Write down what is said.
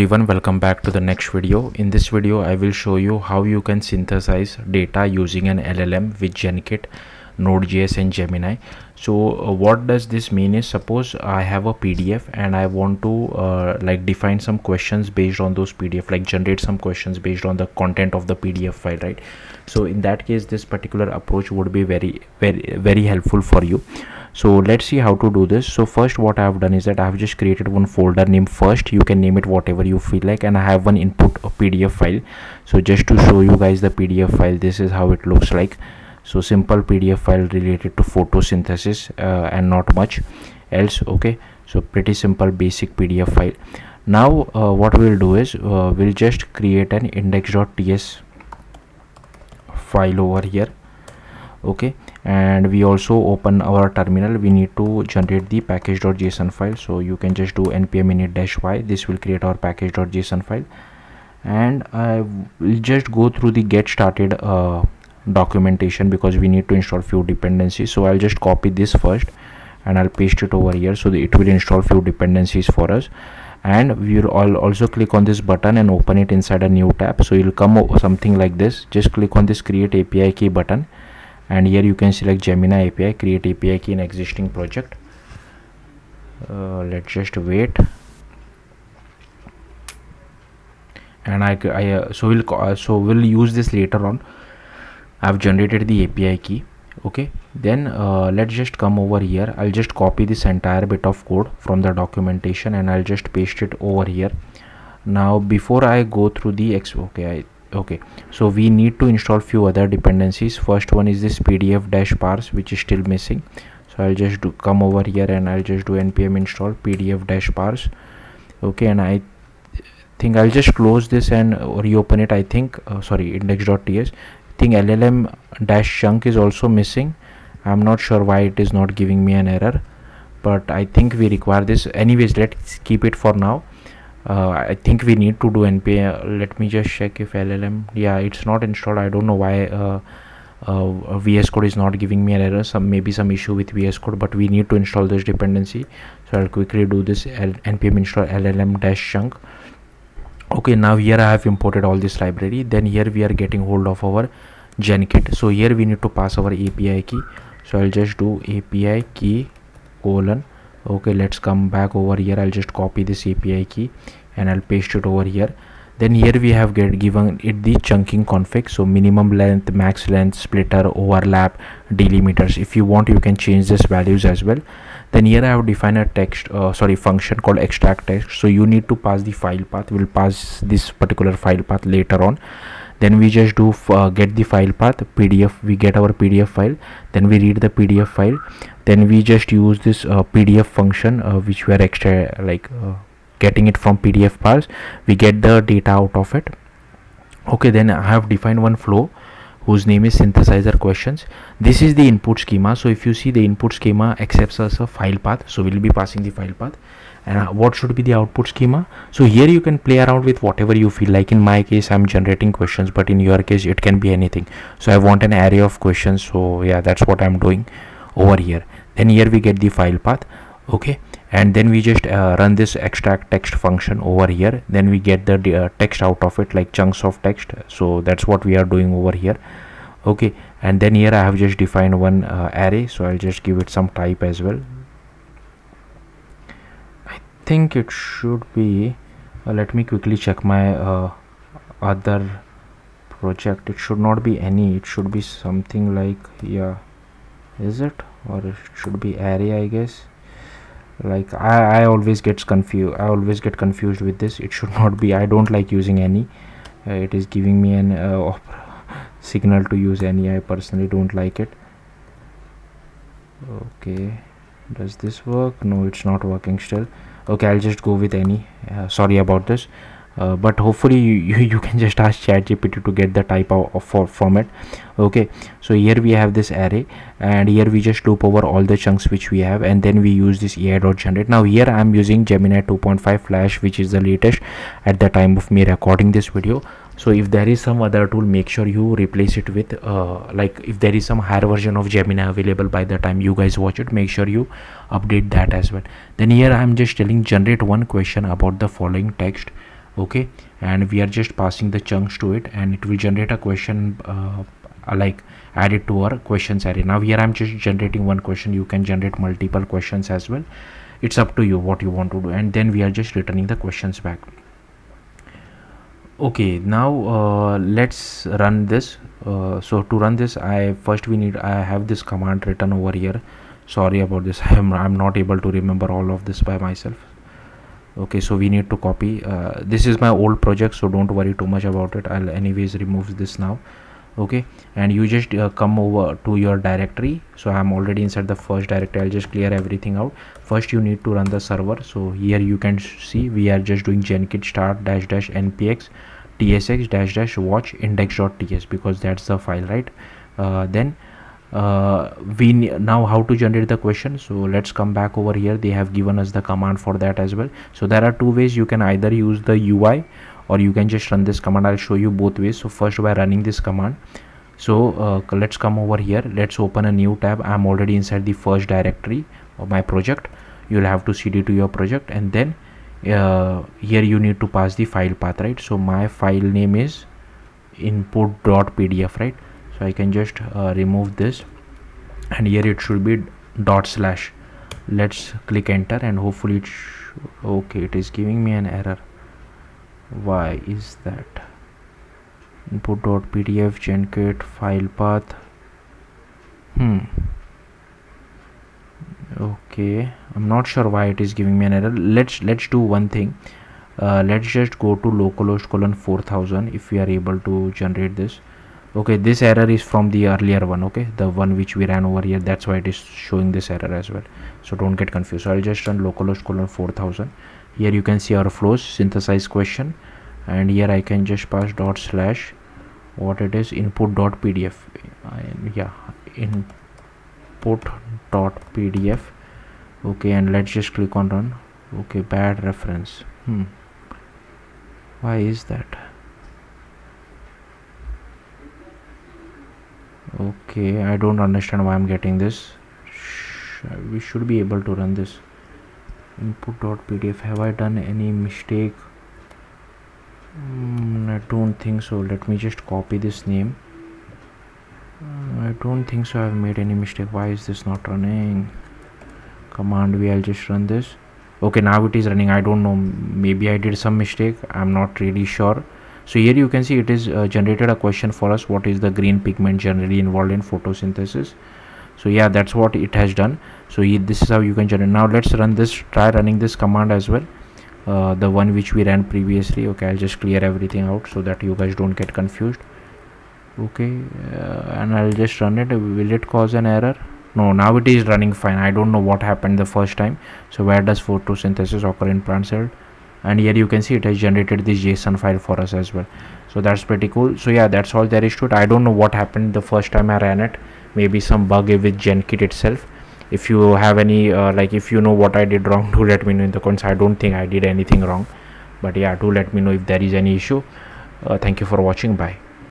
Everyone, welcome back to the next video. In this video I will show you how you can synthesize data using an LLM with Genkit NodeJS and Gemini. So what does this mean is, suppose I have a PDF and I want to define some questions based on those PDF, like generate some questions based on the content of the PDF file, right? So in that case this particular approach would be very helpful for you. So let's see how to do this. So first what I have done is that I have just created one folder named first. You can name it whatever you feel like, and I have one input PDF file. So just to show you guys the PDF file, this is how it looks like. So simple PDF file related to photosynthesis and not much else. Okay, so pretty simple basic PDF file. Now what we'll do is we'll just create an index.ts file over here. Okay, and we also open our terminal. We need to generate the package.json file, so you can just do npm init-y. This will create our package.json file, and I will just go through the get started documentation because we need to install few dependencies. So I'll just copy this first and I'll paste it over here, so that it will install few dependencies for us. And we will also click on this button and open it inside a new tab. So you'll come something like this. Just click on this create API key button, and here you can select Gemini API, create API key in existing project. Let's just wait, and so we'll use this later on. I've generated the API key. Okay, then let's just come over here. I'll just copy this entire bit of code from the documentation and I'll just paste it over here. Now before I go through the okay, so we need to install few other dependencies. First one is this pdf-parse, which is still missing. So I'll just come over here and I'll just do npm install pdf-parse. Okay, and I think I'll just close this and reopen it. I think index.ts. I think LLM-chunk is also missing. I'm not sure why it is not giving me an error, but I think we require this. Anyways, let's keep it for now. I think we need to do npm. Let me just check if LLM, yeah, it's not installed. I don't know why VS Code is not giving me an error. Maybe some issue with VS Code, but we need to install this dependency. So I'll quickly do this npm install LLM-chunk. Okay, now here I have imported all this library. Then here we are getting hold of our Genkit. So here we need to pass our API key. So I'll just do API key : okay, let's come back over here. I'll just copy this API key and I'll paste it over here. Then here we have given it the chunking config. So minimum length, max length, splitter, overlap, delimiters. If you want, you can change these values as well. Then here I have defined a function called extract text. So you need to pass the file path. We'll pass this particular file path later on. Then we just do get the file path PDF. We get our PDF file. Then we read the PDF file. Then we just use this PDF function which we are getting it from PDF-parse. We get the data out of it. Okay, then I have defined one flow whose name is synthesizer questions. This is the input schema. So if you see, the input schema accepts us a file path, so we'll be passing the file path. And what should be the output schema? So here you can play around with whatever you feel like. In my case, I'm generating questions, but in your case it can be anything. So I want an array of questions, so yeah, that's what I'm doing over here. Then here we get the file path. Okay, and then we just run this extract text function over here. Then we get the text out of it, like chunks of text. So that's what we are doing over here. Okay, and then here I have just defined one array, so I'll just give it some type as well. I think it should be let me quickly check my other project. It should not be any, it should be something like, yeah, is it, or it should be array, I guess. Like I always get confused with this. It should not be. I don't like using any. It is giving me an signal to use any. I personally don't like it. Okay, does this work? No, it's not working still. Okay, I'll just go with any. Sorry about this. But hopefully you can just ask ChatGPT to get the type from it. Okay, so here we have this array, and here we just loop over all the chunks which we have, and then we use this AI.generate. Now here I am using Gemini 2.5 Flash, which is the latest at the time of me recording this video. So if there is some other tool, make sure you replace it with if there is some higher version of Gemini available by the time you guys watch it, make sure you update that as well. Then here I am just telling generate one question about the following text. okay, and we are just passing the chunks to it, and it will generate a question like add it to our questions array. Now here I'm just generating one question. You can generate multiple questions as well. It's up to you what you want to do, and then we are just returning the questions back. Okay, now let's run this. So to run this, I have this command written over here. Sorry about this. I'm not able to remember all of this by myself. Okay, so we need to copy. This is my old project, so don't worry too much about it. I'll anyways remove this now. Okay, and you just come over to your directory. So I'm already inside the first directory. I'll just clear everything out. First you need to run the server. So here you can see we are just doing genkit start -- npx tsx -- watch index.ts, because that's the file, right? Then now how to generate the question. So let's come back over here. They have given us the command for that as well. So there are two ways. You can either use the UI, or you can just run this command. I'll show you both ways. So first, by running this command, so let's come over here. Let's open a new tab. I'm already inside the first directory of my project. You'll have to cd to your project, and then here you need to pass the file path, right? So my file name is input.pdf, right? So I can just remove this, and here it should be /. Let's click enter, and hopefully okay, it is giving me an error. Why is that? Input.pdf genkit file path. Okay, I'm not sure why it is giving me an error. Let's do one thing. Let's just go to localhost /4000 if we are able to generate this. Okay, this error is from the earlier one, okay, the one which we ran over here. That's why it is showing this error as well, so don't get confused. So I'll just run localhost /4000. Here you can see our flows, synthesize question, and here I can just pass // what it is, input.pdf, yeah, input.pdf. okay, and let's just click on run. Okay, bad reference. Why is that? Okay, I don't understand why I'm getting this. We should be able to run this. Input.pdf. Have I done any mistake? I don't think so. Let me just copy this name. I don't think so I've made any mistake. Why is this not running? Command V, I'll just run this. Okay, now it is running. I don't know, maybe I did some mistake. I'm not really sure. So here you can see it is generated a question for us. What is the green pigment generally involved in photosynthesis? So yeah, that's what it has done. So this is how you can generate. Now let's run this, try running this command as well, the one which we ran previously. Okay, I'll just clear everything out so that you guys don't get confused. Okay, and I'll just run it. Will it cause an error? No, now it is running fine. I don't know what happened the first time. So where does photosynthesis occur in plant cell? And here you can see it has generated this JSON file for us as well. So that's pretty cool. So yeah, that's all there is to it. I don't know what happened the first time I ran it. Maybe some bug with Genkit itself. If you have any if you know what I did wrong, do let me know in the comments. I don't think I did anything wrong, but yeah, do let me know if there is any issue. Thank you for watching. Bye.